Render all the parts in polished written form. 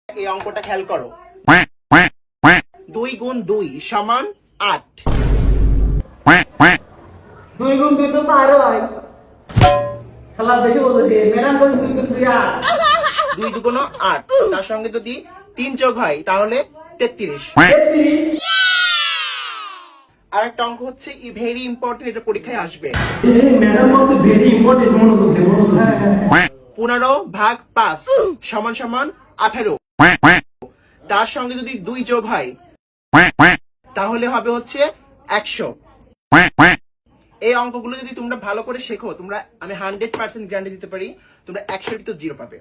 এই অঙ্কটা খেয়াল করো। 2 গুণ 2 সমান 8। 2 গুণ 2 তো 4 হয়। খেলা দেখে বলতে ম্যাডাম বলে 2 গুণ 2 8। 2 দুগুণ 8, তার সঙ্গে যদি 3 যোগ হয় তাহলে 33। 33। আর একটা অঙ্ক হচ্ছে ভেরি ইম্পর্টেন্ট, এটা পরীক্ষায় আসবে। ম্যাডাম বলছে ভেরি ইম্পর্টেন্ট, মনোযোগ দে মনোযোগ। 15 ভাগ 5 সমান সমান 18। তার সঙ্গে যদি 2 যোগ হয় তাহলে হবে হচ্ছে 100। এই অঙ্কগুলো যদি তোমরা ভালো করে শেখো, তোমরা আমি 100% গ্যারান্টি দিতে পারি তোমরা 100 তো 0 পাবে।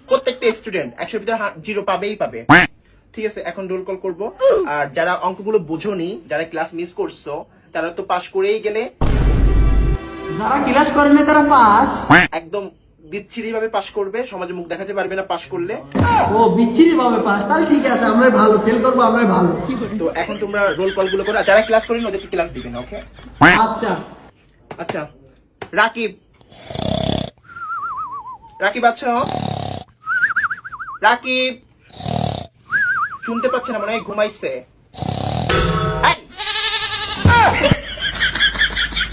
প্রত্যেকটা স্টুডেন্ট 100 ভিতরে 0 পাবেই পাবে। ঠিক আছে, এখন রোল কল করব। আর যারা অঙ্কগুলো বোঝোনি, যারা ক্লাস মিস করছো, তারা তো পাস করেই গেলে। যারা ক্লাস করে না তারা পাস। একদম বিচ্ছিরি ভাবে পাস করবে, সমাজে মুখ দেখাতে পারবে না পাস করলে। ও বিচ্ছিরি ভাবে পাস, তাহলে ঠিক আছে, আমরা ভালো ফেল করবো, আমরা ভালো। তো এখন তোমরা রোল কল গুলো করো, যারা ক্লাস করেনি ওদেরকে ক্লাস দিবেন। ওকে আচ্ছা আচ্ছা, রাকিব রাকিব আছো? রাকিব শুনতে পাচ্ছে না, মনে হয় ঘুমাইছে। এই!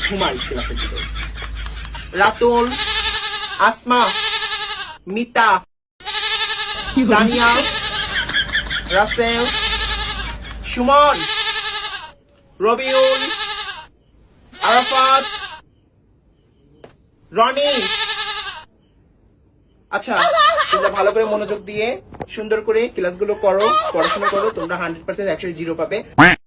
ঘুমাই ক্লাসের ভিতরে। রাতুল, আসমা, মিতা, তানিয়া, রাসেল, সুমন, রবিউল, আরাফাত, রনি। আচ্ছা, তোমরা ভালো করে মনোযোগ দিয়ে সুন্দর করে ক্লাসগুলো করো, পড়াশোনা করো, তোমরা 100% 100 0 পাবে।